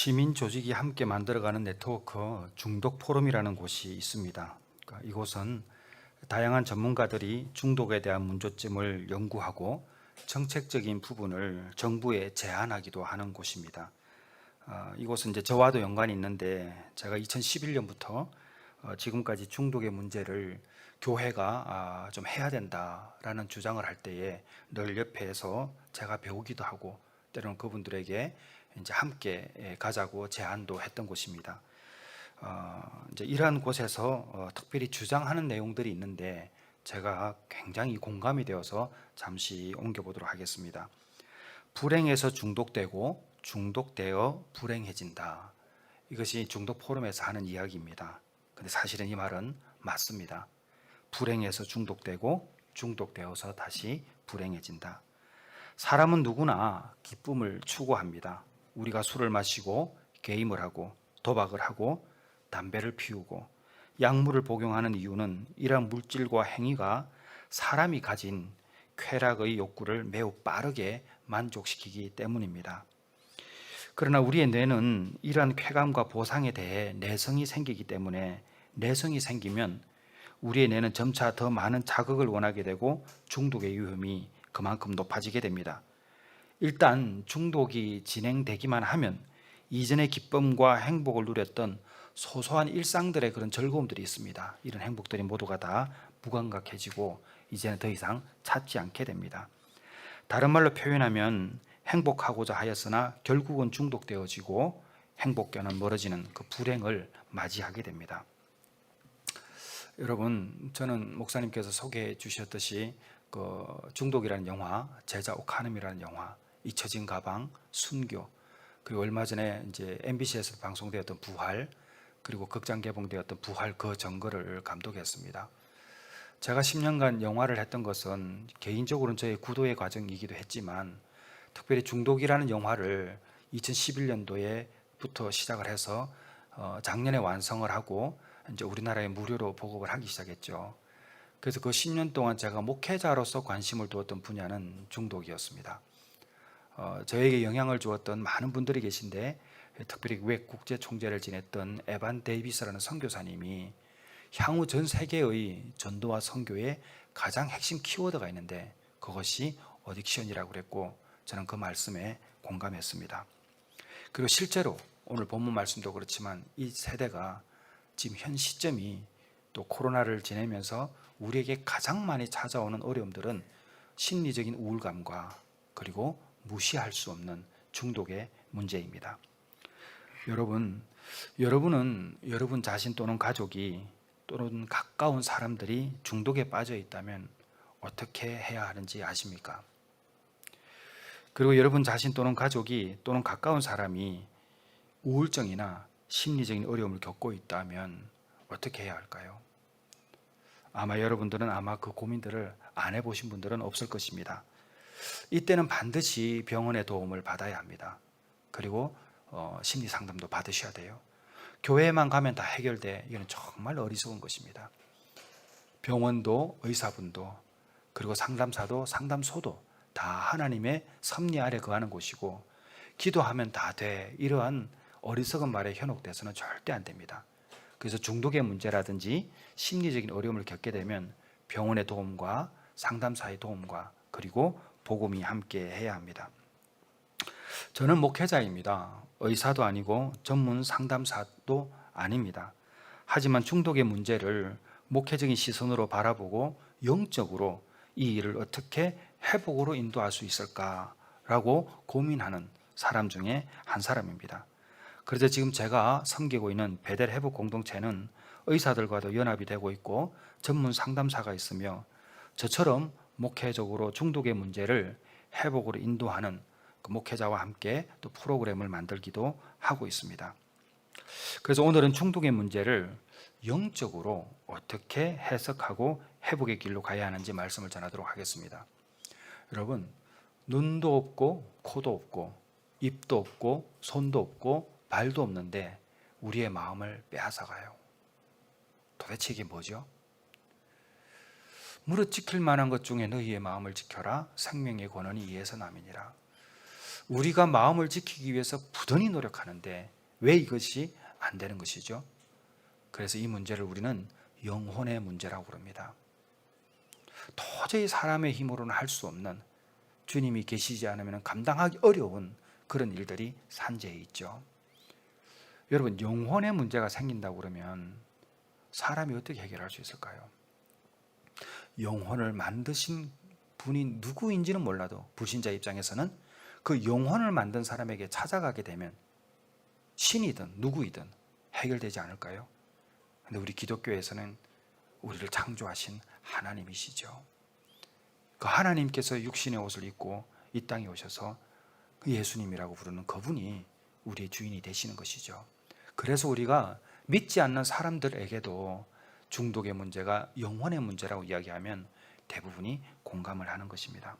시민 조직이 함께 만들어가는 네트워크 중독 포럼이라는 곳이 있습니다. 그러니까 이곳은 다양한 전문가들이 중독에 대한 문제점을 연구하고 정책적인 부분을 정부에 제안하기도 하는 곳입니다. 이곳은 이제 저와도 연관이 있는데 제가 2011년부터 지금까지 중독의 문제를 교회가 좀 해야 된다라는 주장을 할 때에 늘 옆에서 제가 배우기도 하고 때로는 그분들에게 이제 함께 가자고 제안도 했던 곳입니다. 이제 이러한 곳에서 특별히 주장하는 내용들이 있는데 제가 굉장히 공감이 되어서 잠시 옮겨보도록 하겠습니다. 불행해서 중독되고 중독되어 불행해진다. 이것이 중독 포럼에서 하는 이야기입니다. 근데 사실은 이 말은 맞습니다. 불행해서 중독되고 중독되어서 다시 불행해진다. 사람은 누구나 기쁨을 추구합니다. 우리가 술을 마시고 게임을 하고 도박을 하고 담배를 피우고 약물을 복용하는 이유는 이러한 물질과 행위가 사람이 가진 쾌락의 욕구를 매우 빠르게 만족시키기 때문입니다. 그러나 우리의 뇌는 이러한 쾌감과 보상에 대해 내성이 생기기 때문에 내성이 생기면 우리의 뇌는 점차 더 많은 자극을 원하게 되고 중독의 위험이 그만큼 높아지게 됩니다. 일단 중독이 진행되기만 하면 이전의 기쁨과 행복을 누렸던 소소한 일상들의 그런 즐거움들이 있습니다. 이런 행복들이 모두가 다 무감각해지고 이제는 더 이상 찾지 않게 됩니다. 다른 말로 표현하면 행복하고자 하였으나 결국은 중독되어지고 행복과는 멀어지는 그 불행을 맞이하게 됩니다. 여러분, 저는 목사님께서 소개해 주셨듯이 그 중독이라는 영화, 제자 오카눔이라는 영화, 잊혀진 가방, 순교, 그리고 얼마 전에 이제 MBC에서 방송되었던 부활, 그리고 극장 개봉되었던 부활 그 전거를 감독했습니다. 제가 10년간 영화를 했던 것은 개인적으로는 저의 구도의 과정이기도 했지만 특별히 중독이라는 영화를 2011년도에부터 시작을 해서 작년에 완성을 하고 이제 우리나라에 무료로 보급을 하기 시작했죠. 그래서 그 10년 동안 제가 목회자로서 관심을 두었던 분야는 중독이었습니다. 저에게 영향을 주었던 많은 분들이 계신데 특별히 외 국제 총재를 지냈던 에반 데이비스라는 선교사님이 향후 전 세계의 전도와 선교의 가장 핵심 키워드가 있는데 그것이 어딕션이라고 그랬고 저는 그 말씀에 공감했습니다. 그리고 실제로 오늘 본문 말씀도 그렇지만 이 세대가 지금 현 시점이 또 코로나를 지내면서 우리에게 가장 많이 찾아오는 어려움들은 심리적인 우울감과 그리고 무시할 수 없는 중독의 문제입니다. 여러분은 여러분 자신 또는 가족이 또는 가까운 사람들이 중독에 빠져 있다면 어떻게 해야 하는지 아십니까? 그리고 여러분 자신 또는 가족이 또는 가까운 사람이 우울증이나 심리적인 어려움을 겪고 있다면 어떻게 해야 할까요? 아마 여러분들은 그 고민들을 안 해보신 분들은 없을 것입니다. 이때는 반드시 병원의 도움을 받아야 합니다. 그리고 심리 상담도 받으셔야 돼요. 교회에만 가면 다 해결돼. 이건 정말 어리석은 것입니다. 병원도 의사분도 그리고 상담사도 상담소도 다 하나님의 섭리 아래 거하는 곳이고 기도하면 다 돼. 이러한 어리석은 말에 현혹돼서는 절대 안 됩니다. 그래서 중독의 문제라든지 심리적인 어려움을 겪게 되면 병원의 도움과 상담사의 도움과 그리고 복음이 함께 해야 합니다. 저는 목회자입니다. 의사도 아니고 전문 상담사도 아닙니다. 하지만 중독의 문제를 목회적인 시선으로 바라보고 영적으로 이 일을 어떻게 회복으로 인도할 수 있을까라고 고민하는 사람 중에 한 사람입니다. 그래서 지금 제가 섬기고 있는 베델 회복 공동체는 의사들과도 연합이 되고 있고 전문 상담사가 있으며 저처럼 목회적으로 중독의 문제를 회복으로 인도하는 그 목회자와 함께 또 프로그램을 만들기도 하고 있습니다. 그래서 오늘은 중독의 문제를 영적으로 어떻게 해석하고 회복의 길로 가야 하는지 말씀을 전하도록 하겠습니다. 여러분, 눈도 없고 코도 없고 입도 없고 손도 없고 발도 없는데 우리의 마음을 빼앗아가요. 도대체 이게 뭐죠? 무릇 지킬 만한 것 중에 너희의 마음을 지켜라. 생명의 권원이 이에서 남이니라. 우리가 마음을 지키기 위해서 부단히 노력하는데 왜 이것이 안 되는 것이죠? 그래서 이 문제를 우리는 영혼의 문제라고 부릅니다. 도저히 사람의 힘으로는 할 수 없는, 주님이 계시지 않으면 감당하기 어려운 그런 일들이 산재해 있죠. 여러분, 영혼의 문제가 생긴다고 그러면 사람이 어떻게 해결할 수 있을까요? 영혼을 만드신 분이 누구인지는 몰라도 불신자 입장에서는 그 영혼을 만든 사람에게 찾아가게 되면 신이든 누구이든 해결되지 않을까요? 근데 우리 기독교에서는 우리를 창조하신 하나님이시죠. 그 하나님께서 육신의 옷을 입고 이 땅에 오셔서 그 예수님이라고 부르는 그분이 우리의 주인이 되시는 것이죠. 그래서 우리가 믿지 않는 사람들에게도 중독의 문제가 영혼의 문제라고 이야기하면 대부분이 공감을 하는 것입니다.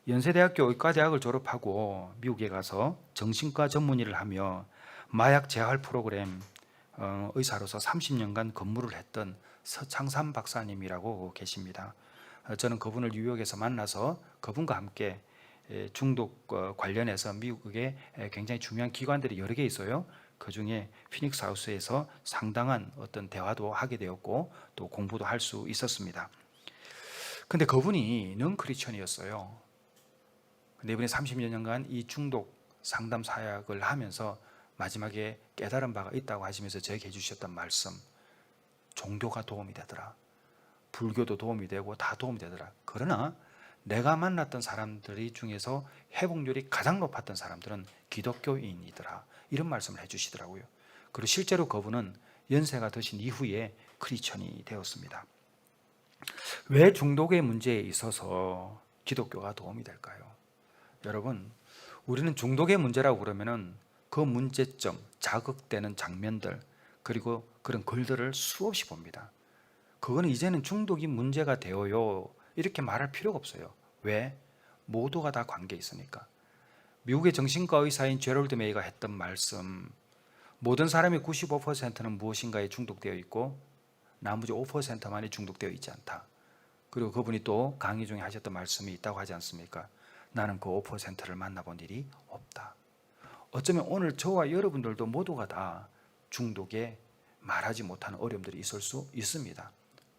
연세대학교 의과대학을 졸업하고 미국에 가서 정신과 전문의를 하며 마약 재활 프로그램 의사로서 30년간 근무를 했던 서창삼 박사님이라고 계십니다. 저는 그분을 뉴욕에서 만나서 그분과 함께 중독 관련해서 미국에 굉장히 중요한 기관들이 여러 개 있어요. 그 중에 피닉스 하우스에서 상당한 어떤 대화도 하게 되었고 또 공부도 할 수 있었습니다. 근데 그분이 넌 크리스천이었어요. 근데 이번에 30여 년간 이 중독 상담 사역을 하면서 마지막에 깨달은 바가 있다고 하시면서 저에게 해주셨던 말씀, 종교가 도움이 되더라, 불교도 도움이 되고 다 도움이 되더라. 그러나 내가 만났던 사람들이 중에서 회복률이 가장 높았던 사람들은 기독교인이더라, 이런 말씀을 해주시더라고요. 그리고 실제로 그분은 연세가 드신 이후에 크리스천이 되었습니다. 왜 중독의 문제에 있어서 기독교가 도움이 될까요? 여러분, 우리는 중독의 문제라고 그러면은 그 문제점, 자극되는 장면들, 그리고 그런 글들을 수없이 봅니다. 그거는 이제는 중독이 문제가 되어요, 이렇게 말할 필요가 없어요. 왜? 모두가 다 관계 있으니까. 미국의 정신과 의사인 제럴드 메이가 했던 말씀, 모든 사람의 95%는 무엇인가에 중독되어 있고 나머지 5%만이 중독되어 있지 않다. 그리고 그분이 또 강의 중에 하셨던 말씀이 있다고 하지 않습니까? 나는 그 5%를 만나본 일이 없다. 어쩌면 오늘 저와 여러분들도 모두가 다 중독에 말하지 못하는 어려움들이 있을 수 있습니다.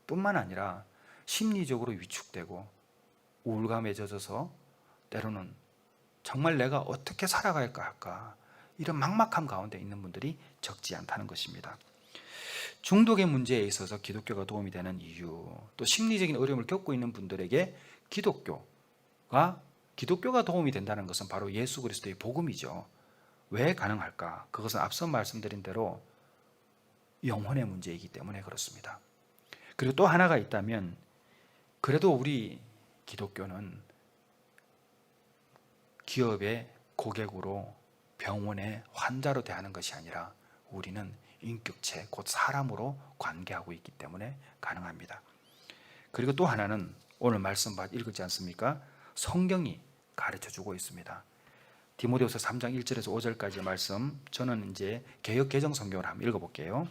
뿐만 아니라 심리적으로 위축되고 우울감에 젖어서 때로는 정말 내가 어떻게 살아갈까 할까, 이런 막막함 가운데 있는 분들이 적지 않다는 것입니다. 중독의 문제에 있어서 기독교가 도움이 되는 이유, 또 심리적인 어려움을 겪고 있는 분들에게 기독교가 도움이 된다는 것은 바로 예수 그리스도의 복음이죠. 왜 가능할까? 그것은 앞서 말씀드린 대로 영혼의 문제이기 때문에 그렇습니다. 그리고 또 하나가 있다면, 그래도 우리 기독교는 기업의 고객으로, 병원의 환자로 대하는 것이 아니라 우리는 인격체, 곧 사람으로 관계하고 있기 때문에 가능합니다. 그리고 또 하나는 오늘 말씀 읽었지 않습니까? 성경이 가르쳐주고 있습니다. 디모데후서 3장 1절에서 5절까지의 말씀, 저는 이제 개역 개정 성경을 한번 읽어볼게요.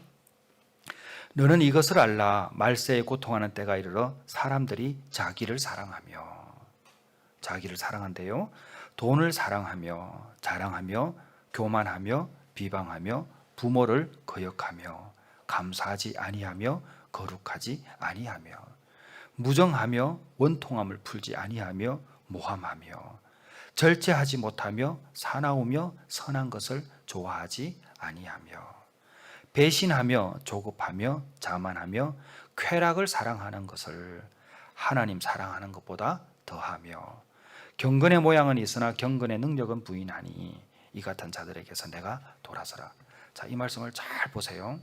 너는 이것을 알라. 말세에 고통하는 때가 이르러 사람들이 자기를 사랑한대요. 돈을 사랑하며 자랑하며 교만하며 비방하며 부모를 거역하며 감사하지 아니하며 거룩하지 아니하며 무정하며 원통함을 풀지 아니하며 모함하며 절제하지 못하며 사나우며 선한 것을 좋아하지 아니하며 배신하며 조급하며 자만하며 쾌락을 사랑하는 것을 하나님 사랑하는 것보다 더하며 경건의 모양은 있으나 경건의 능력은 부인하니 이 같은 자들에게서 내가 돌아서라. 자, 이 말씀을 잘 보세요.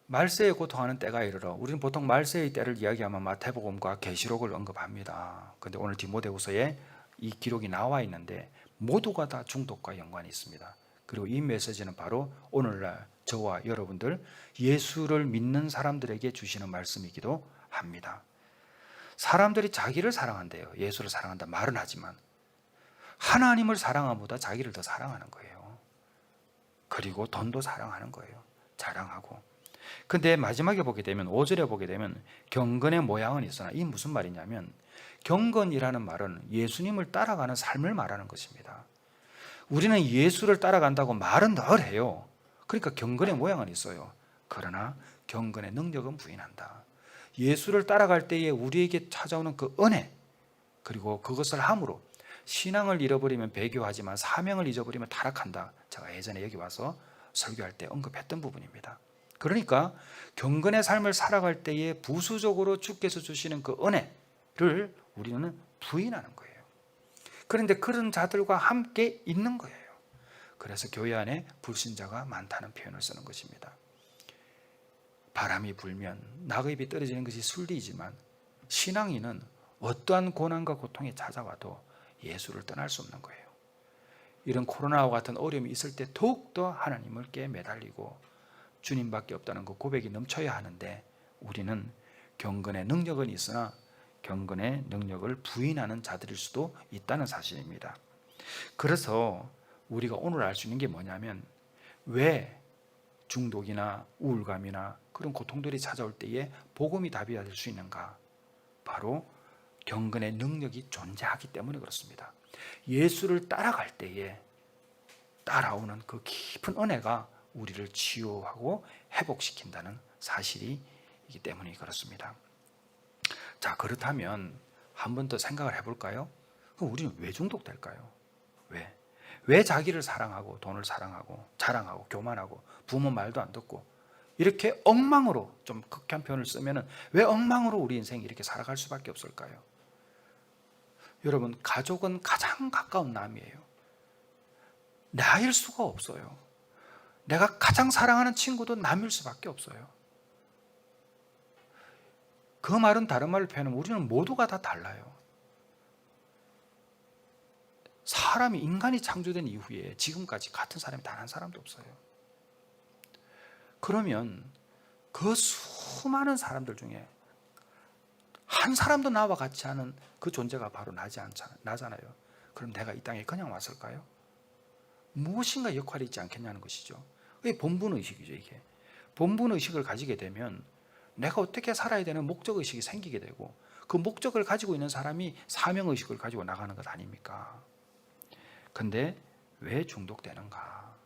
말세에 고통하는 때가 이르러, 우리는 보통 말세의 때를 이야기하면 마태복음과 계시록을 언급합니다. 그런데 오늘 디모데후서에 이 기록이 나와 있는데 모두가 다 중독과 연관이 있습니다. 그리고 이 메시지는 바로 오늘날 저와 여러분들 예수를 믿는 사람들에게 주시는 말씀이기도 합니다. 사람들이 자기를 사랑한대요. 예수를 사랑한다 말은 하지만 하나님을 사랑함보다 자기를 더 사랑하는 거예요. 그리고 돈도 사랑하는 거예요. 자랑하고. 근데 마지막에 보게 되면 5절에 보게 되면 경건의 모양은 있으나, 이 무슨 말이냐면 경건이라는 말은 예수님을 따라가는 삶을 말하는 것입니다. 우리는 예수를 따라간다고 말은 늘 해요. 그러니까 경건의 모양은 있어요. 그러나 경건의 능력은 부인한다. 예수를 따라갈 때에 우리에게 찾아오는 그 은혜, 그리고 그것을 함으로 신앙을 잃어버리면 배교하지만 사명을 잊어버리면 타락한다. 제가 예전에 여기 와서 설교할 때 언급했던 부분입니다. 그러니까 경건의 삶을 살아갈 때에 부수적으로 주께서 주시는 그 은혜를 우리는 부인하는 거예요. 그런데 그런 자들과 함께 있는 거예요. 그래서 교회 안에 불신자가 많다는 표현을 쓰는 것입니다. 바람이 불면 낙엽이 떨어지는 것이 순리이지만 신앙인은 어떠한 고난과 고통이 찾아와도 예수를 떠날 수 없는 거예요. 이런 코로나와 같은 어려움이 있을 때 더욱더 하나님께 매달리고 주님밖에 없다는 그 고백이 넘쳐야 하는데 우리는 경건의 능력은 있으나 경건의 능력을 부인하는 자들일 수도 있다는 사실입니다. 그래서 우리가 오늘 알 수 있는 게 뭐냐면 왜 중독이나 우울감이나 그런 고통들이 찾아올 때에 복음이 답이 될 수 있는가? 바로 경건의 능력이 존재하기 때문에 그렇습니다. 예수를 따라갈 때에 따라오는 그 깊은 은혜가 우리를 치유하고 회복시킨다는 사실이기 때문에 그렇습니다. 자, 그렇다면 한 번 더 생각을 해볼까요? 그럼 우리는 왜 중독될까요? 왜 자기를 사랑하고 돈을 사랑하고 자랑하고 교만하고 부모 말도 안 듣고 이렇게 엉망으로, 좀 극한 표현을 쓰면 왜 엉망으로 우리 인생이 이렇게 살아갈 수밖에 없을까요? 여러분, 가족은 가장 가까운 남이에요. 나일 수가 없어요. 내가 가장 사랑하는 친구도 남일 수밖에 없어요. 그 말은 다른 말로 표현하면 우리는 모두가 다 달라요. 사람이, 인간이 창조된 이후에 지금까지 같은 사람이 단 한 사람도 없어요. 그러면 그 수많은 사람들 중에 한 사람도 나와 같지 않은 그 존재가 바로 나잖아요. 그럼 내가 이 땅에 그냥 왔을까요? 무엇인가 역할이 있지 않겠냐는 것이죠. 이게 본분의식이죠. 이게 본분의식을 가지게 되면 내가 어떻게 살아야 되는 목적의식이 생기게 되고 그 목적을 가지고 있는 사람이 사명의식을 가지고 나가는 것 아닙니까? 근데 왜 중독되는가?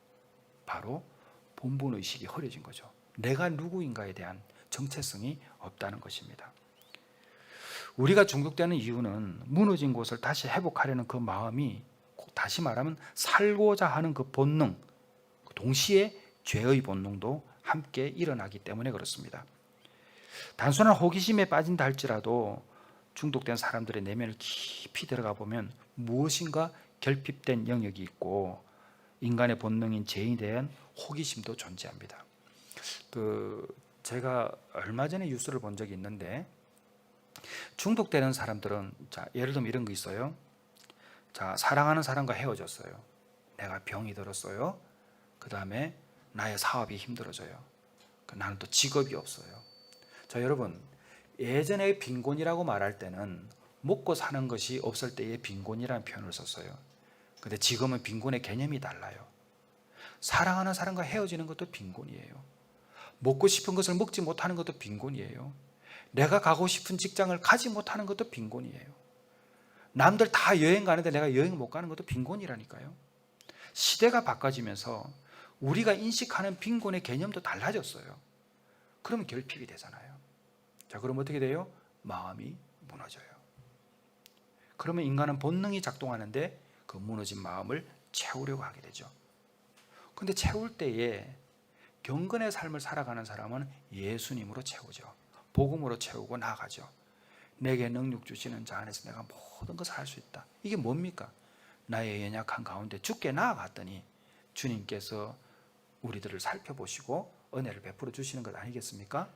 바로 본분의식이 흐려진 거죠. 내가 누구인가에 대한 정체성이 없다는 것입니다. 우리가 중독되는 이유는 무너진 곳을 다시 회복하려는 그 마음이, 다시 말하면 살고자 하는 그 본능, 동시에 죄의 본능도 함께 일어나기 때문에 그렇습니다. 단순한 호기심에 빠진다 할지라도 중독된 사람들의 내면을 깊이 들어가 보면 무엇인가 결핍된 영역이 있고 인간의 본능인 죄에 대한 호기심도 존재합니다. 제가 얼마 전에 뉴스를 본 적이 있는데 중독되는 사람들은, 자, 예를 들면 이런 거 있어요. 자, 사랑하는 사람과 헤어졌어요. 내가 병이 들었어요. 그 다음에 나의 사업이 힘들어져요. 나는 또 직업이 없어요. 자, 여러분, 예전에 빈곤이라고 말할 때는 먹고 사는 것이 없을 때의 빈곤이라는 표현을 썼어요. 근데 지금은 빈곤의 개념이 달라요. 사랑하는 사람과 헤어지는 것도 빈곤이에요. 먹고 싶은 것을 먹지 못하는 것도 빈곤이에요. 내가 가고 싶은 직장을 가지 못하는 것도 빈곤이에요. 남들 다 여행 가는데 내가 여행 못 가는 것도 빈곤이라니까요. 시대가 바꿔지면서 우리가 인식하는 빈곤의 개념도 달라졌어요. 그러면 결핍이 되잖아요. 자, 그럼 어떻게 돼요? 마음이 무너져요. 그러면 인간은 본능이 작동하는데 그 무너진 마음을 채우려고 하게 되죠. 근데 채울 때에 경건의 삶을 살아가는 사람은 예수님으로 채우죠. 복음으로 채우고 나아가죠. 내게 능력 주시는 자 안에서 내가 모든 것을 할 수 있다. 이게 뭡니까? 나의 연약한 가운데 주께 나아갔더니 주님께서 우리들을 살펴보시고 은혜를 베풀어 주시는 것 아니겠습니까?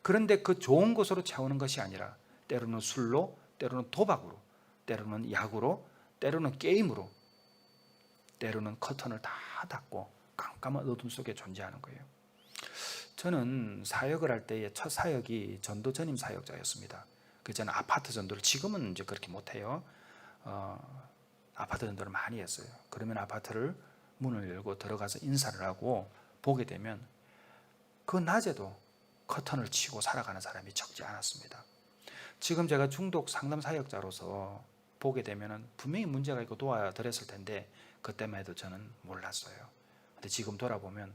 그런데 그 좋은 것으로 채우는 것이 아니라 때로는 술로, 때로는 도박으로, 때로는 약으로, 때로는 게임으로, 때로는 커튼을 다 닫고 깜깜한 어둠 속에 존재하는 거예요. 저는 사역을 할 때의 첫 사역이 전도 전임 사역자였습니다. 저는 아파트 전도를, 지금은 이제 그렇게 못해요. 아파트 전도를 많이 했어요. 그러면 아파트를 문을 열고 들어가서 인사를 하고 보게 되면 그 낮에도 커튼을 치고 살아가는 사람이 적지 않았습니다. 지금 제가 중독 상담 사역자로서 보게 되면은 분명히 문제가 있고 도와드렸을 텐데 그때만 해도 저는 몰랐어요. 근데 지금 돌아보면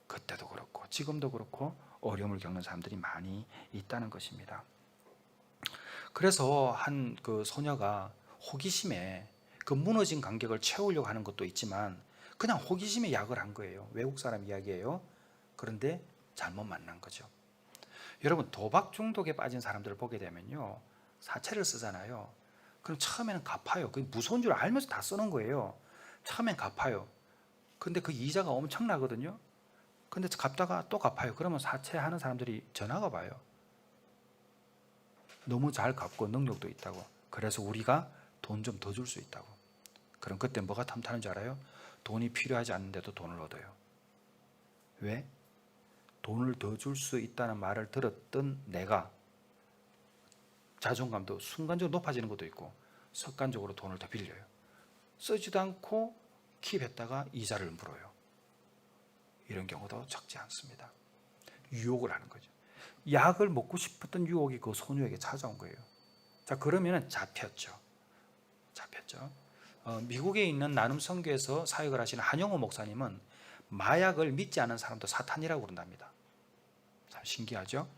그때도 그렇고 지금도 그렇고 어려움을 겪는 사람들이 많이 있다는 것입니다. 그래서 한 그 소녀가 호기심에 그 무너진 간격을 채우려고 하는 것도 있지만 그냥 호기심에 약을 한 거예요. 외국 사람 이야기예요. 그런데 잘못 만난 거죠. 여러분, 도박 중독에 빠진 사람들을 보게 되면요, 사채를 쓰잖아요. 그럼 처음에는 갚아요. 그게 무서운 줄 알면서 다 쓰는 거예요. 처음엔 갚아요. 근데 그 이자가 엄청나거든요. 근데 갚다가 또 갚아요. 그러면 사채하는 사람들이 전화가 와요. 너무 잘 갚고 능력도 있다고. 그래서 우리가 돈 좀 더 줄 수 있다고. 그럼 그때 뭐가 탐타는 줄 알아요? 돈이 필요하지 않는데도 돈을 얻어요. 왜? 돈을 더 줄 수 있다는 말을 들었던 내가 자존감도 순간적으로 높아지는 것도 있고 습관적으로 돈을 더 빌려요. 쓰지도 않고 킵했다가 이자를 물어요. 이런 경우도 적지 않습니다. 유혹을 하는 거죠. 약을 먹고 싶었던 유혹이 그 소녀에게 찾아온 거예요. 자, 그러면 잡혔죠. 미국에 있는 나눔 선교에서 사역을 하시는 한영호 목사님은 마약을 믿지 않는 사람도 사탄이라고 그런답니다. 참 신기하죠?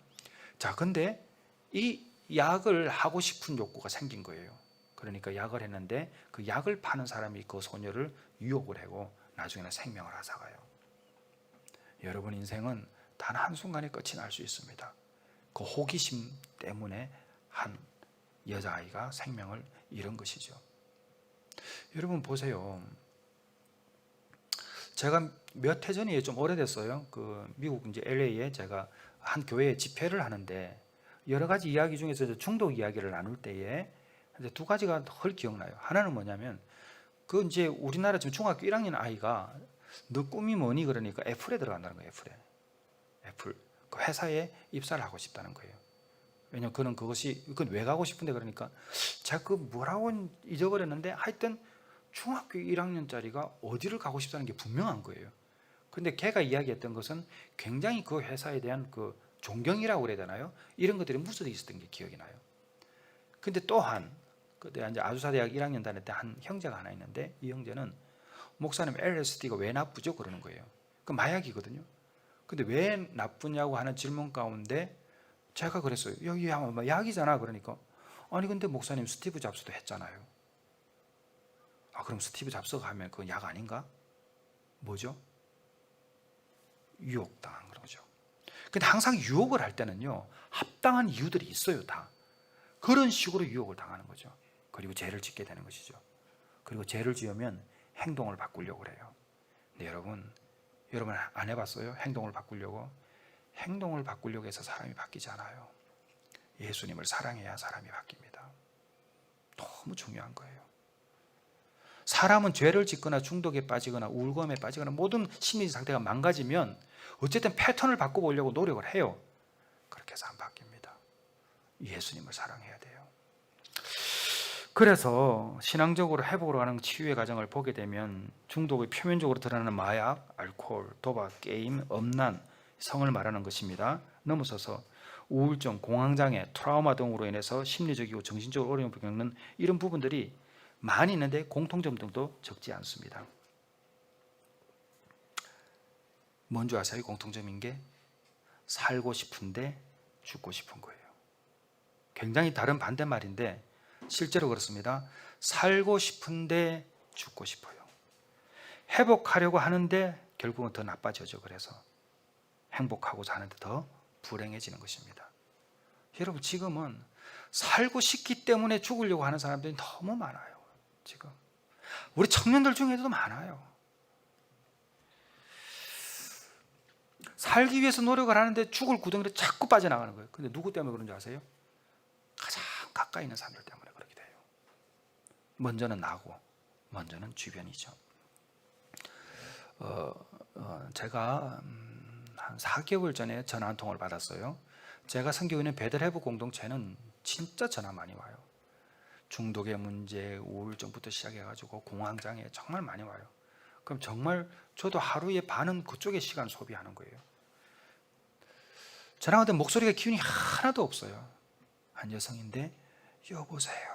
자, 근데 이 약을 하고 싶은 욕구가 생긴 거예요. 그러니까 약을 했는데 그 약을 파는 사람이 그 소녀를 유혹을 하고 나중에는 생명을 앗아가요. 여러분 인생은 단 한순간에 끝이 날 수 있습니다. 그 호기심 때문에 한 여자아이가 생명을 잃은 것이죠. 여러분 보세요. 제가 몇 해 전에 좀 오래됐어요. 그 미국 이제 LA에 제가 한 교회에 집회를 하는데 여러 가지 이야기 중에서 중독 이야기를 나눌 때에 두 가지가 헐 기억나요. 하나는 뭐냐면 그 이제 우리나라 지금 중학교 1학년 아이가 너 꿈이 뭐니 그러니까 애플에 들어간다는 거예요. 애플 그 회사에 입사를 하고 싶다는 거예요. 왜냐면 그는 그건 왜 가고 싶은데 그러니까 제가 그 뭐라고 잊어버렸는데 하여튼 중학교 1학년짜리가 어디를 가고 싶다는 게 분명한 거예요. 근데 걔가 이야기했던 것은 굉장히 그 회사에 대한 그 존경이라고 그래야 되나요? 이런 것들이 무스져 있었던 게 기억이 나요. 근데 또한 그때 이제 아주사대학 1학년 다닐 때 한 형제가 하나 있는데 이 형제는 목사님 LSD가 왜 나쁘죠? 그러는 거예요. 그 마약이거든요. 근데 왜 나쁘냐고 하는 질문 가운데 제가 그랬어요. 여기 약이잖아. 그러니까 아니 근데 목사님 스티브 잡스도 했잖아요. 아 그럼 스티브 잡스가 하면 그건 약 아닌가? 뭐죠? 유혹당한 거죠. 근데 항상 유혹을 할 때는요 합당한 이유들이 있어요. 다 그런 식으로 유혹을 당하는 거죠. 그리고 죄를 짓게 되는 것이죠. 그리고 죄를 지으면 행동을 바꾸려고 그래요. 근데 여러분 안 해봤어요? 행동을 바꾸려고? 행동을 바꾸려고 해서 사람이 바뀌지 않아요. 예수님을 사랑해야 사람이 바뀝니다. 너무 중요한 거예요. 사람은 죄를 짓거나 중독에 빠지거나 우울감에 빠지거나 모든 심리적 상태가 망가지면 어쨌든 패턴을 바꿔보려고 노력을 해요. 그렇게 해서 안 바뀝니다. 예수님을 사랑해야 돼요. 그래서 신앙적으로 회복으로 가는 치유의 과정을 보게 되면 중독의 표면적으로 드러나는 마약, 알코올, 도박, 게임, 음란, 성을 말하는 것입니다. 넘어서서 우울증, 공황장애, 트라우마 등으로 인해서 심리적이고 정신적으로 어려움을 겪는 이런 부분들이 많이 있는데 공통점 등도 적지 않습니다. 뭔지 아세요? 공통점인 게 살고 싶은데 죽고 싶은 거예요. 굉장히 다른 반대말인데 실제로 그렇습니다. 살고 싶은데 죽고 싶어요. 회복하려고 하는데 결국은 더 나빠져죠. 그래서 행복하고 사는데 더 불행해지는 것입니다. 여러분 지금은 살고 싶기 때문에 죽으려고 하는 사람들이 너무 많아요. 지금 우리 청년들 중에도 많아요. 살기 위해서 노력을 하는데 죽을 구덩이로 자꾸 빠져나가는 거예요. 근데 누구 때문에 그런지 아세요? 가장 가까이 있는 사람들 때문에 그렇게 돼요. 먼저는 나고 먼저는 주변이죠. 제가 한 4개월 전에 전화 한 통을 받았어요. 제가 섬기고 있는 베들레헴 공동체는 진짜 전화 많이 와요. 중독의 문제, 우울증부터 시작해가지고 공황장애 정말 많이 와요. 그럼 정말 저도 하루에 반은 그쪽에 시간 소비하는 거예요. 전화하는데 목소리가 기운이 하나도 없어요. 한 여성인데 여보세요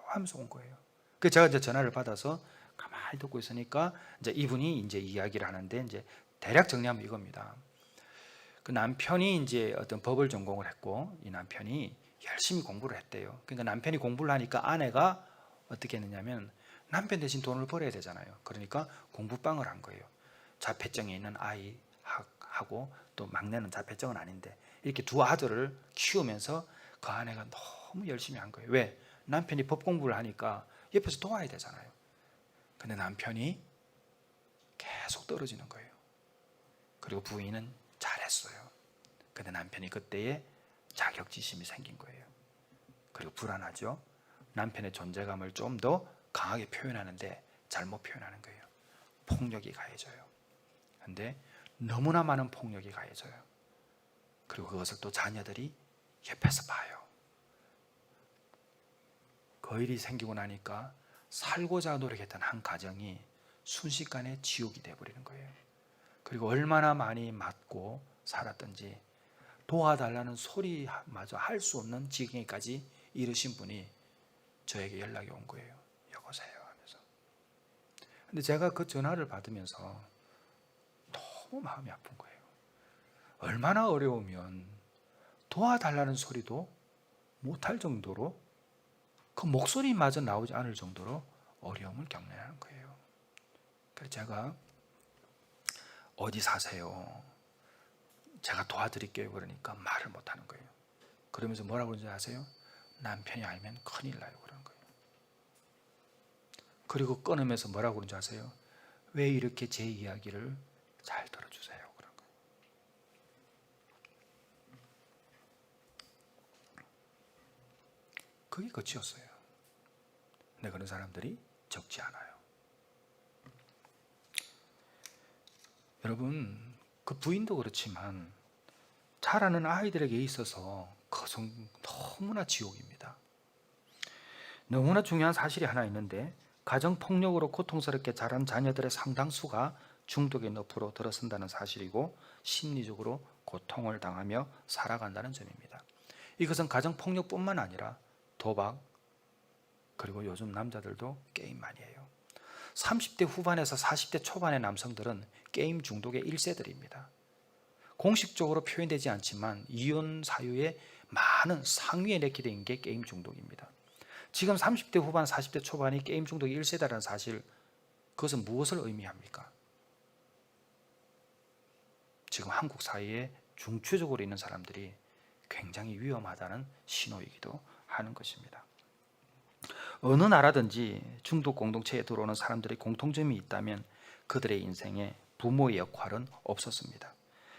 하면서 온 거예요. 그 제가 이제 전화를 받아서 가만히 듣고 있으니까 이제 이분이 이제 이야기를 하는데 이제 대략 정리하면 이겁니다. 그 남편이 이제 어떤 법을 전공을 했고 이 남편이 열심히 공부를 했대요. 그러니까 남편이 공부를 하니까 아내가 어떻게 했느냐면 남편 대신 돈을 벌어야 되잖아요. 그러니까 공부방을 한 거예요. 자폐증에 있는 아이하고 또 막내는 자폐증은 아닌데 이렇게 두 아들을 키우면서 그 아내가 너무 열심히 한 거예요. 왜? 남편이 법 공부를 하니까 옆에서 도와야 되잖아요. 근데 남편이 계속 떨어지는 거예요. 그리고 부인은 잘했어요. 근데 남편이 그때에 자격지심이 생긴 거예요. 그리고 불안하죠. 남편의 존재감을 좀 더 강하게 표현하는데 잘못 표현하는 거예요. 폭력이 가해져요. 근데 너무나 많은 폭력이 가해져요. 그리고 그것을 또 자녀들이 옆에서 봐요. 그 일이 생기고 나니까 살고자 노력했던 한 가정이 순식간에 지옥이 되어버리는 거예요. 그리고 얼마나 많이 맞고 살았던지 도와달라는 소리마저 할 수 없는 지경에까지 이르신 분이 저에게 연락이 온 거예요. 여보세요 하면서. 근데 제가 그 전화를 받으면서 너무 마음이 아픈 거예요. 얼마나 어려우면 도와달라는 소리도 못할 정도로 그 목소리마저 나오지 않을 정도로 어려움을 겪는 거예요. 그래서 제가 어디 사세요? 제가 도와드릴게요. 그러니까 말을 못하는 거예요. 그러면서 뭐라고 그러는지 아세요? 남편이 알면 큰일 나요. 그러는 거예요. 그리고 끊으면서 뭐라고 그러는지 아세요? 왜 이렇게 제 이야기를 잘 들어주세요. 그런 거예요. 그게 끝이었어요. 근데 그런 사람들이 적지 않아요. 여러분, 그 부인도 그렇지만 자라는 아이들에게 있어서 그것은 너무나 지옥입니다. 너무나 중요한 사실이 하나 있는데 가정폭력으로 고통스럽게 자란 자녀들의 상당수가 중독의 늪으로 들어선다는 사실이고 심리적으로 고통을 당하며 살아간다는 점입니다. 이것은 가정폭력뿐만 아니라 도박, 그리고 요즘 남자들도 게임 많이 해요. 30대 후반에서 40대 초반의 남성들은 게임 중독의 1세들입니다. 공식적으로 표현되지 않지만 이혼 사유의 많은 상위에 넣게 된 게 게임 중독입니다. 지금 30대 후반, 40대 초반이 게임 중독이 1세대라는 사실, 그것은 무엇을 의미합니까? 지금 한국 사회에 중추적으로 있는 사람들이 굉장히 위험하다는 신호이기도 하는 것입니다. 어느 나라든지 중독 공동체에 들어오는 사람들의 공통점이 있다면 그들의 인생에 부모의 역할은 없었습니다.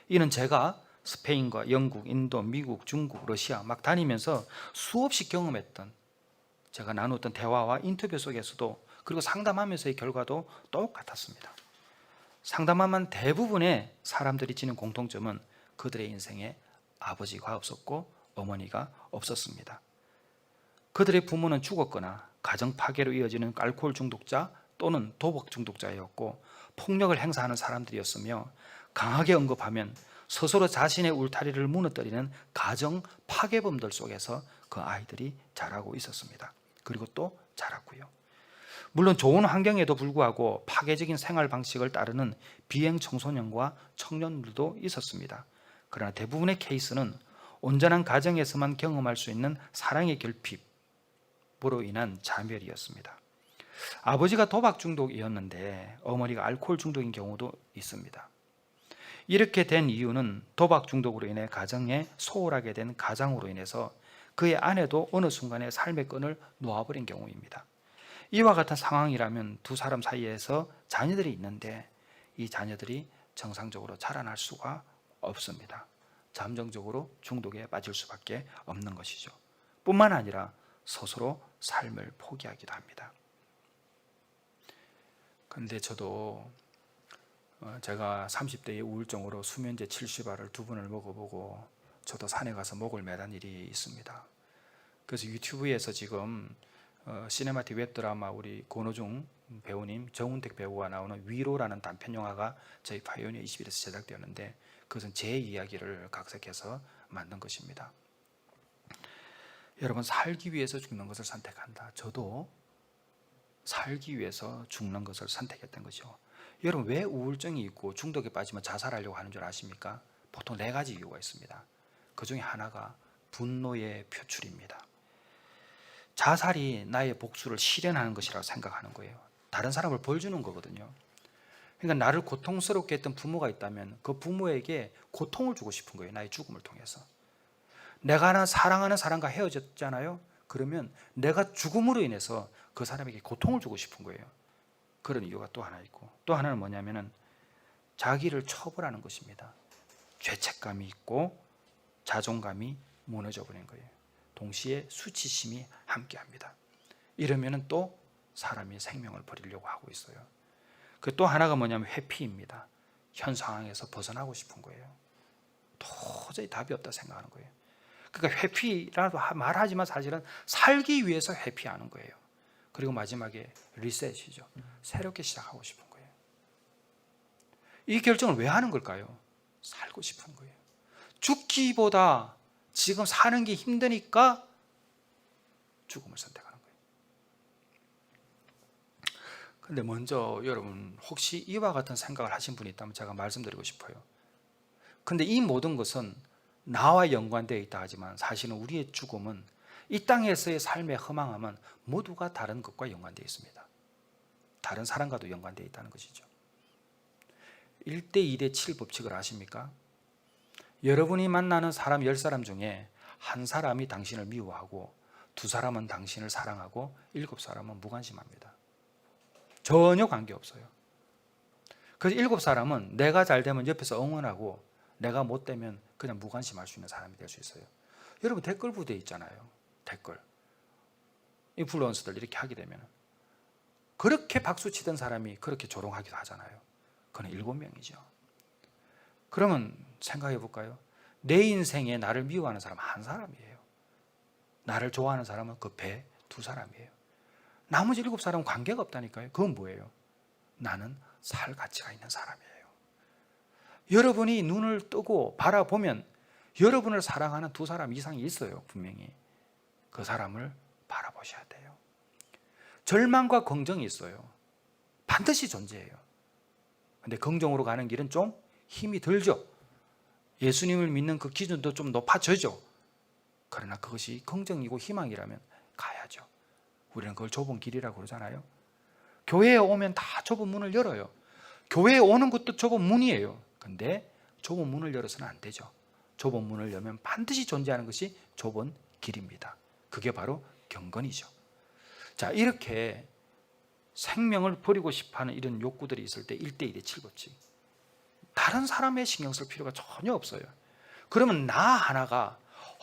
이는 제가 스페인과 영국, 인도, 미국, 중국, 러시아 막 다니면서 수없이 경험했던, 제가 나누었던 대화와 인터뷰 속에서도, 그리고 상담하면서의 결과도 똑같았습니다. 상담하면 대부분의 사람들이 지닌 공통점은 그들의 인생에 아버지가 없었고 어머니가 없었습니다. 그들의 부모는 죽었거나 가정 파괴로 이어지는 알코올 중독자 또는 도박 중독자였고 폭력을 행사하는 사람들이었으며, 강하게 언급하면 스스로 자신의 울타리를 무너뜨리는 가정 파괴범들 속에서 그 아이들이 자라고 있었습니다. 그리고 또 자랐고요. 물론 좋은 환경에도 불구하고 파괴적인 생활 방식을 따르는 비행 청소년과 청년들도 있었습니다. 그러나 대부분의 케이스는 온전한 가정에서만 경험할 수 있는 사랑의 결핍으로 인한 자멸이었습니다. 아버지가 도박 중독이었는데 어머니가 알코올 중독인 경우도 있습니다. 이렇게 된 이유는 도박 중독으로 인해 가정에 소홀하게 된 가장으로 인해서 그의 아내도 어느 순간에 삶의 끈을 놓아버린 경우입니다. 이와 같은 상황이라면 두 사람 사이에서 자녀들이 있는데 이 자녀들이 정상적으로 자라날 수가 없습니다. 잠정적으로 중독에 빠질 수밖에 없는 것이죠. 뿐만 아니라 스스로 삶을 포기하기도 합니다. 그런데 저도 제가 30대의 우울증으로 수면제 70알을 2번을 먹어보고 저도 산에 가서 목을 매단 일이 있습니다. 그래서 유튜브에서 지금 시네마틱 웹드라마 우리 권오중 배우님, 정운택 배우가 나오는 위로라는 단편 영화가 저희 파이오니어 21에서 제작되었는데 그것은 제 이야기를 각색해서 만든 것입니다. 여러분, 살기 위해서 죽는 것을 선택한다. 저도 살기 위해서 죽는 것을 선택했던 거죠. 여러분, 왜 우울증이 있고 중독에 빠지면 자살하려고 하는 줄 아십니까? 보통 4가지 이유가 있습니다. 그 중에 하나가 분노의 표출입니다. 자살이 나의 복수를 실현하는 것이라고 생각하는 거예요. 다른 사람을 벌 주는 거거든요. 그러니까 나를 고통스럽게 했던 부모가 있다면 그 부모에게 고통을 주고 싶은 거예요. 나의 죽음을 통해서. 내가 하나 사랑하는 사람과 헤어졌잖아요. 그러면 내가 죽음으로 인해서 그 사람에게 고통을 주고 싶은 거예요. 그런 이유가 또 하나 있고, 또 하나는 뭐냐면은 자기를 처벌하는 것입니다. 죄책감이 있고 자존감이 무너져 버린 거예요. 동시에 수치심이 함께합니다. 이러면은 또 사람이 생명을 버리려고 하고 있어요. 그 또 하나가 뭐냐면 회피입니다. 현 상황에서 벗어나고 싶은 거예요. 도저히 답이 없다 생각하는 거예요. 그러니까 회피라도 말하지만 사실은 살기 위해서 회피하는 거예요. 그리고 마지막에 리셋이죠. 새롭게 시작하고 싶은 거예요. 이 결정을 왜 하는 걸까요? 살고 싶은 거예요. 죽기보다 지금 사는 게 힘드니까 죽음을 선택하는 거예요. 근데 먼저 여러분, 혹시 이와 같은 생각을 하신 분이 있다면 제가 말씀드리고 싶어요. 근데 이 모든 것은 나와 연관되어 있다 하지만 사실은 우리의 죽음은 이 땅에서의 삶의 허망함은 모두가 다른 것과 연관되어 있습니다. 다른 사람과도 연관되어 있다는 것이죠. 1대 2대 7 법칙을 아십니까? 여러분이 만나는 사람 10사람 중에 한 사람이 당신을 미워하고 2사람은 당신을 사랑하고 7사람은 무관심합니다. 전혀 관계없어요. 그래서 7사람은 내가 잘 되면 옆에서 응원하고 내가 못 되면 그냥 무관심할 수 있는 사람이 될 수 있어요. 여러분, 댓글 부대에 있잖아요. 댓글. 인플루언서들 이렇게 하게 되면 그렇게 박수치던 사람이 그렇게 조롱하기도 하잖아요. 그건 7명이죠. 그러면 생각해 볼까요? 내 인생에 나를 미워하는 사람은 한 사람이에요. 나를 좋아하는 사람은 그 배 2사람이에요. 나머지 7사람은 관계가 없다니까요. 그건 뭐예요? 나는 살 가치가 있는 사람이에요. 여러분이 눈을 뜨고 바라보면 여러분을 사랑하는 2사람 이상이 있어요. 분명히. 그 사람을 바라보셔야 돼요. 절망과 긍정이 있어요. 반드시 존재해요. 근데 긍정으로 가는 길은 좀 힘이 들죠. 예수님을 믿는 그 기준도 좀 높아져죠. 그러나 그것이 긍정이고 희망이라면 가야죠. 우리는 그걸 좁은 길이라고 그러잖아요. 교회에 오면 다 좁은 문을 열어요. 교회에 오는 것도 좁은 문이에요. 근데 좁은 문을 열어서는 안 되죠. 좁은 문을 열면 반드시 존재하는 것이 좁은 길입니다. 그게 바로 경건이죠. 자, 이렇게 생명을 버리고 싶어하는 이런 욕구들이 있을 때 1대 2대 7 법칙. 다른 사람의 신경 쓸 필요가 전혀 없어요. 그러면 나 하나가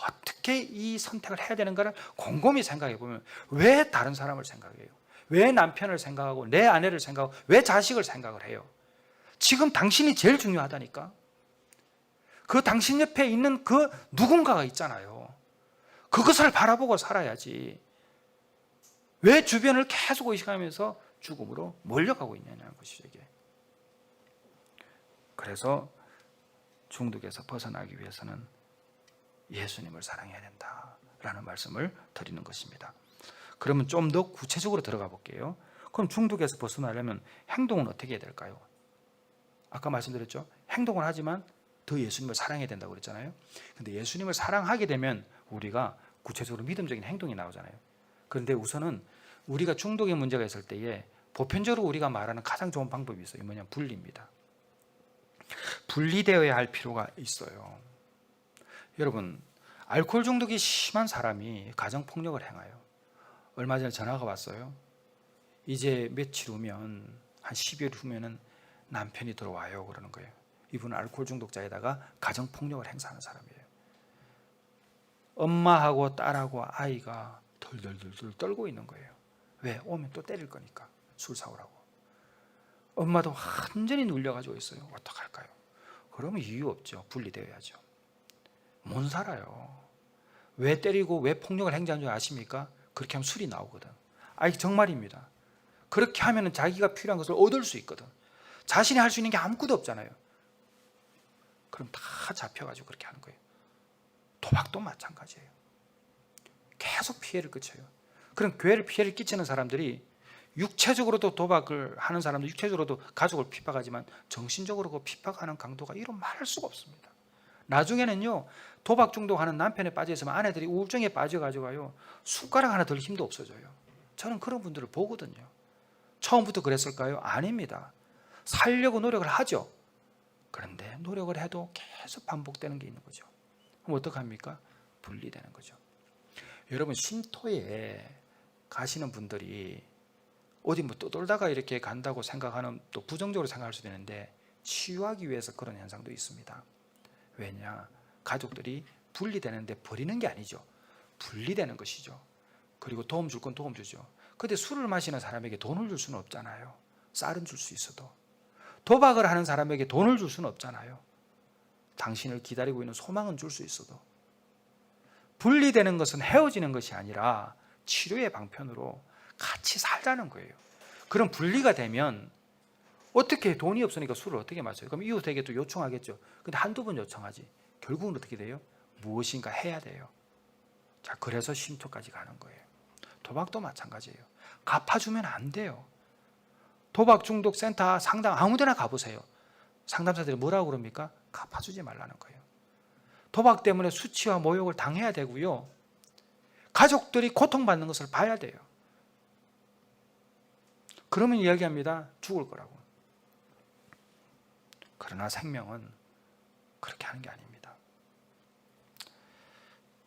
어떻게 이 선택을 해야 되는가를 곰곰이 생각해 보면 왜 다른 사람을 생각해요? 왜 남편을 생각하고 내 아내를 생각하고 왜 자식을 생각을 해요? 지금 당신이 제일 중요하다니까. 그 당신 옆에 있는 그 누군가가 있잖아요. 그것을 바라보고 살아야지. 왜 주변을 계속 의식하면서 죽음으로 몰려가고 있냐는 것이죠, 이게. 그래서 중독에서 벗어나기 위해서는 예수님을 사랑해야 된다라는 말씀을 드리는 것입니다. 그러면 좀 더 구체적으로 들어가 볼게요. 그럼 중독에서 벗어나려면 행동은 어떻게 해야 될까요? 아까 말씀드렸죠? 행동을 하지만 더 예수님을 사랑해야 된다고 그랬잖아요. 근데 예수님을 사랑하게 되면 우리가 구체적으로 믿음적인 행동이 나오잖아요. 그런데 우선은 우리가 중독의 문제가 있을 때에 보편적으로 우리가 말하는 가장 좋은 방법이 있어요. 뭐냐면 분리입니다. 분리되어야 할 필요가 있어요. 여러분, 알코올 중독이 심한 사람이 가정폭력을 행해요. 얼마 전에 전화가 왔어요. 이제 며칠 후면 한 10일 후면은 남편이 들어와요 그러는 거예요. 이분은 알코올 중독자에다가 가정폭력을 행사하는 사람이에요. 엄마하고 딸하고 아이가 덜덜덜 떨고 있는 거예요. 왜? 오면 또 때릴 거니까. 술 사오라고. 엄마도 완전히 눌려가지고 있어요. 어떡할까요? 그러면 이유 없죠. 분리되어야죠. 못 살아요. 왜 때리고 왜 폭력을 행사하는 줄 아십니까? 그렇게 하면 술이 나오거든. 아이, 정말입니다. 그렇게 하면 자기가 필요한 것을 얻을 수 있거든. 자신이 할 수 있는 게 아무것도 없잖아요. 그럼 다 잡혀가지고 그렇게 하는 거예요. 도박도 마찬가지예요. 계속 피해를 끼쳐요. 그럼 교회를 피해를 끼치는 사람들이 육체적으로도 도박을 하는 사람들, 육체적으로도 가족을 핍박하지만 정신적으로 그 핍박하는 강도가 이루 말할 수가 없습니다. 나중에는요, 도박 중독하는 남편에 빠져 있으면 아내들이 우울증에 빠져가지고요, 숟가락 하나 들 힘도 없어져요. 저는 그런 분들을 보거든요. 처음부터 그랬을까요? 아닙니다. 살려고 노력을 하죠. 그런데 노력을 해도 계속 반복되는 게 있는 거죠. 그럼 어떡합니까? 분리되는 거죠. 여러분, 쉼터에 가시는 분들이 어디 뭐 떠돌다가 이렇게 간다고 생각하는, 또 부정적으로 생각할 수도 있는데, 치유하기 위해서 그런 현상도 있습니다. 왜냐? 가족들이 분리되는데 버리는 게 아니죠. 분리되는 것이죠. 그리고 도움 줄 건 도움 주죠. 근데 술을 마시는 사람에게 돈을 줄 수는 없잖아요. 쌀은 줄 수 있어도. 도박을 하는 사람에게 돈을 줄 수는 없잖아요. 당신을 기다리고 있는 소망은 줄 수 있어도. 분리되는 것은 헤어지는 것이 아니라 치료의 방편으로 같이 살자는 거예요. 그럼 분리가 되면 어떻게, 돈이 없으니까 술을 어떻게 마셔요? 그럼 이웃에게 또 요청하겠죠. 근데 한두 번 요청하지. 결국은 어떻게 돼요? 무엇인가 해야 돼요. 자, 그래서 쉼터까지 가는 거예요. 도박도 마찬가지예요. 갚아주면 안 돼요. 도박 중독 센터 상담 아무 데나 가보세요. 상담사들이 뭐라고 그럽니까? 갚아주지 말라는 거예요. 도박 때문에 수치와 모욕을 당해야 되고요. 가족들이 고통받는 것을 봐야 돼요. 그러면 이야기합니다. 죽을 거라고. 그러나 생명은 그렇게 하는 게 아닙니다.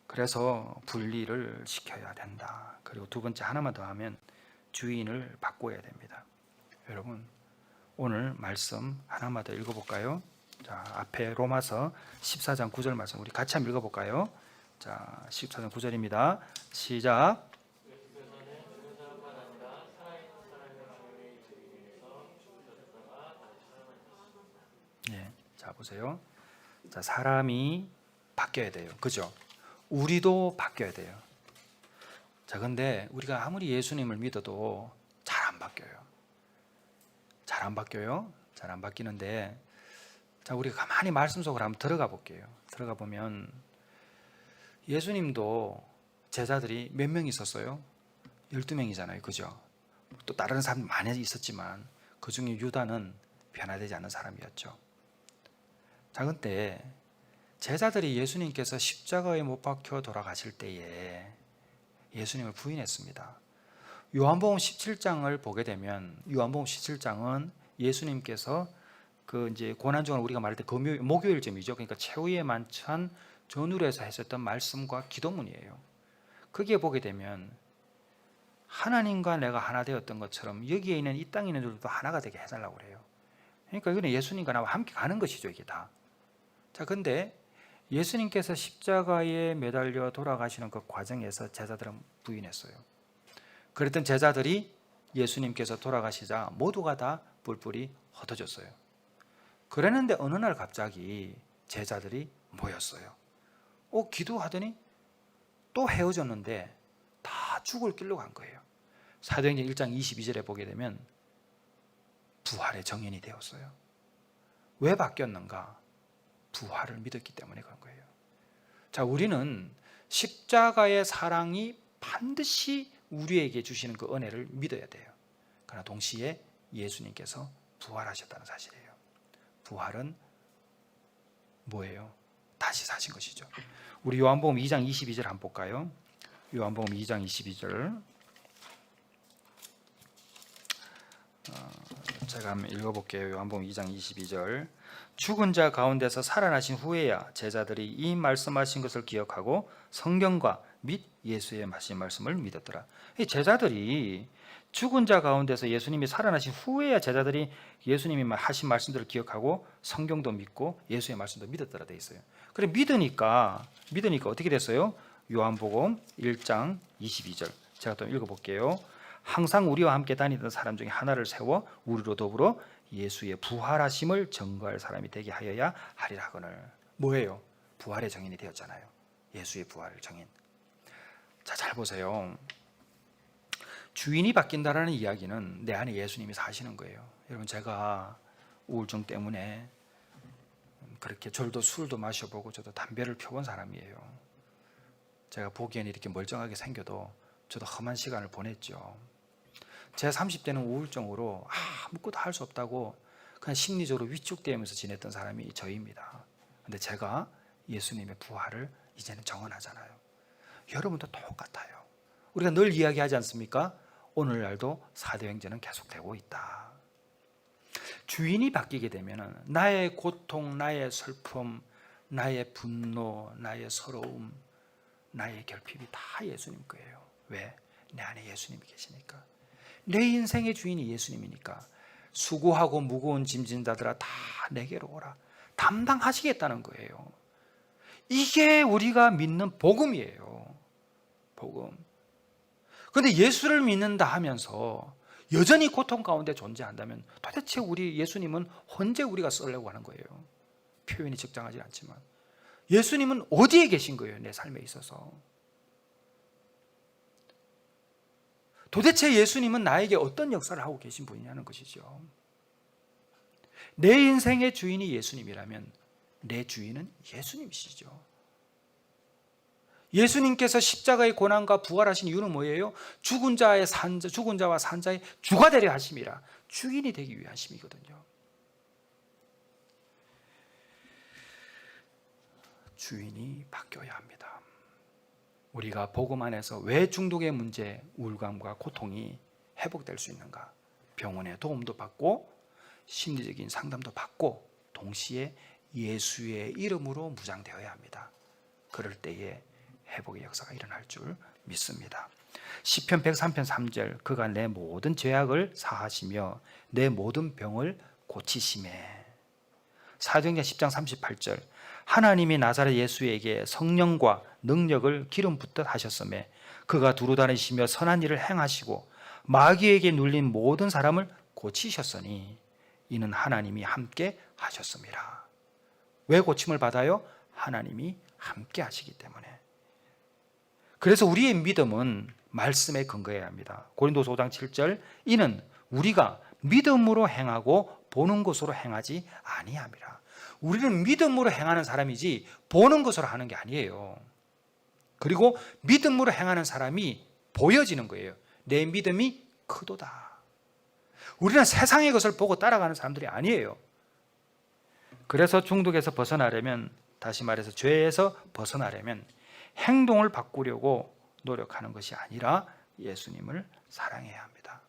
그래서 분리를 시켜야 된다. 그리고 두 번째, 하나만 더 하면 주인을 바꿔야 됩니다. 여러분, 오늘 말씀 하나만 더 읽어볼까요? 자, 앞에 로마서 14장 9절 말씀 우리 같이 한번 읽어볼까요? 자, 14장 9절입니다. 시작. 예, 자 보세요. 자, 사람이 바뀌어야 돼요. 그죠? 우리도 바뀌어야 돼요. 자, 근데 우리가 아무리 예수님을 믿어도 잘 안 바뀌어요. 잘 안 바뀌어요. 잘 안 바뀌는데, 자, 우리가 가만히 말씀 속으로 한번 들어가 볼게요. 들어가 보면 예수님도 제자들이 몇 명 있었어요? 12명이잖아요. 그죠? 또 다른 사람 많이 있었지만 그 중에 유다는 변화되지 않는 사람이었죠. 자, 근데 제자들이 예수님께서 십자가에 못 박혀 돌아가실 때에 예수님을 부인했습니다. 요한복음 17장을 보게 되면, 요한복음 17장은 예수님께서 그 이제 고난주간 우리가 말할 때 목요일쯤이죠. 그러니까 최후의 만찬 전후에서 하셨던 말씀과 기도문이에요. 거기에 보게 되면 하나님과 내가 하나 되었던 것처럼 여기에 있는 이 땅에 있는 들도 하나가 되게 해달라고 그래요. 그러니까 이거는 예수님과 나와 함께 가는 것이죠, 이게 다. 자, 근데 예수님께서 십자가에 매달려 돌아가시는 그 과정에서 제자들은 부인했어요. 그랬던 제자들이 예수님께서 돌아가시자 모두가 다 뿔뿔이 흩어졌어요. 그랬는데 어느 날 갑자기 제자들이 모였어요. 기도하더니 또 헤어졌는데 다 죽을 길로 간 거예요. 사도행전 1장 22절에 보게 되면 부활의 정인이 되었어요. 왜 바뀌었는가? 부활을 믿었기 때문에 그런 거예요. 자, 우리는 십자가의 사랑이 반드시 우리에게 주시는 그 은혜를 믿어야 돼요. 그러나 동시에 예수님께서 부활하셨다는 사실이에요. 부활은 뭐예요? 다시 사신 것이죠. 우리 요한복음 2장 22절 한번 볼까요? 요한복음 2장 22절 제가 한번 읽어볼게요. 요한복음 2장 22절. 죽은 자 가운데서 살아나신 후에야 제자들이 이 말씀하신 것을 기억하고 성경과 및 예수의 하신 말씀을 믿었더라. 이 제자들이 죽은 자 가운데서 예수님이 살아나신 후에야 제자들이 예수님이 하신 말씀들을 기억하고 성경도 믿고 예수의 말씀도 믿었더라 돼 있어요. 그래, 믿으니까 어떻게 됐어요? 요한복음 1장 22절 제가 또 읽어볼게요. 항상 우리와 함께 다니던 사람 중에 하나를 세워 우리로 더불어 예수의 부활하심을 증거할 사람이 되게 하여야 하리라 하거늘. 뭐예요? 부활의 정인이 되었잖아요. 예수의 부활 정인. 자, 잘 보세요. 주인이 바뀐다라는 이야기는 내 안에 예수님이 사시는 거예요. 여러분, 제가 우울증 때문에 그렇게 절도 술도 마셔보고 저도 담배를 펴본 사람이에요. 제가 보기에는 이렇게 멀쩡하게 생겨도 저도 험한 시간을 보냈죠. 제 30대는 우울증으로 아무것도 할 수 없다고 그냥 심리적으로 위축되면서 지냈던 사람이 저입니다. 근데 제가 예수님의 부활을 이제는 정언하잖아요. 여러분도 똑같아요. 우리가 늘 이야기하지 않습니까? 오늘날도 사도행전은 계속되고 있다. 주인이 바뀌게 되면 나의 고통, 나의 슬픔, 나의 분노, 나의 서러움, 나의 결핍이 다 예수님 거예요. 왜? 내 안에 예수님이 계시니까. 내 인생의 주인이 예수님이니까. 수고하고 무거운 짐진 자들아 다 내게로 오라. 담당하시겠다는 거예요. 이게 우리가 믿는 복음이에요. 복음. 그런데 예수를 믿는다 하면서 여전히 고통 가운데 존재한다면 도대체 우리 예수님은 언제 우리가 쓰려고 하는 거예요? 표현이 적당하지 않지만 예수님은 어디에 계신 거예요? 내 삶에 있어서. 도대체 예수님은 나에게 어떤 역사를 하고 계신 분이냐는 것이죠. 내 인생의 주인이 예수님이라면 내 주인은 예수님이시죠. 예수님께서 십자가의 고난과 부활하신 이유는 뭐예요? 죽은 자와 산 자의 주가 되려 하심이라. 주인이 되기 위하심이거든요. 주인이 바뀌어야 합니다. 우리가 복음 안에서 왜 중독의 문제, 우울감과 고통이 회복될 수 있는가? 병원의 도움도 받고 심리적인 상담도 받고 동시에 예수의 이름으로 무장되어야 합니다. 그럴 때에 회복의 역사가 일어날 줄 믿습니다. 시편 103편 3절 그가 내 모든 죄악을 사하시며 내 모든 병을 고치시매. 사도행전 10장 38절 하나님이 나사렛 예수에게 성령과 능력을 기름 붓듯 하셨으며 그가 두루 다니시며 선한 일을 행하시고 마귀에게 눌린 모든 사람을 고치셨으니 이는 하나님이 함께 하셨습니다. 왜 고침을 받아요? 하나님이 함께 하시기 때문에. 그래서 우리의 믿음은 말씀에 근거해야 합니다. 고린도서 5장 7절 이는 우리가 믿음으로 행하고 보는 것으로 행하지 아니함이라. 우리는 믿음으로 행하는 사람이지 보는 것으로 하는 게 아니에요. 그리고 믿음으로 행하는 사람이 보여지는 거예요. 내 믿음이 크도다. 우리는 세상의 것을 보고 따라가는 사람들이 아니에요. 그래서 중독에서 벗어나려면, 다시 말해서 죄에서 벗어나려면 행동을 바꾸려고 노력하는 것이 아니라 예수님을 사랑해야 합니다.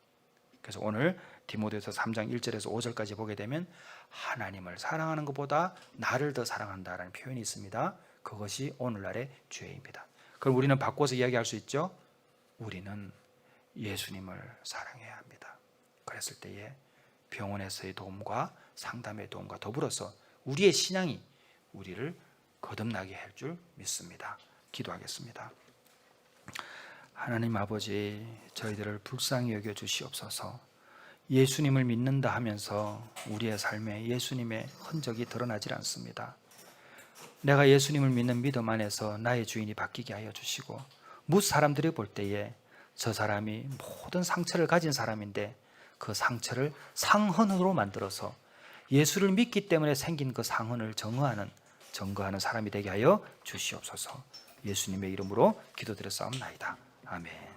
그래서 오늘 디모데후서 3장 1절에서 5절까지 보게 되면 하나님을 사랑하는 것보다 나를 더 사랑한다라는 표현이 있습니다. 그것이 오늘날의 죄입니다. 그럼 우리는 바꿔서 이야기할 수 있죠. 우리는 예수님을 사랑해야 합니다. 그랬을 때에 병원에서의 도움과 상담의 도움과 더불어서 우리의 신앙이 우리를 거듭나게 할 줄 믿습니다. 기도하겠습니다. 하나님 아버지, 저희들을 불쌍히 여겨 주시옵소서. 예수님을 믿는다 하면서 우리의 삶에 예수님의 흔적이 드러나질 않습니다. 내가 예수님을 믿는 믿음 안에서 나의 주인이 바뀌게 하여 주시고, 뭇 사람들이 볼 때에 저 사람이 모든 상처를 가진 사람인데 그 상처를 상흔으로 만들어서 예수를 믿기 때문에 생긴 그 상흔을 증거하는 사람이 되게 하여 주시옵소서. 예수님의 이름으로 기도드렸사옵나이다. 아멘.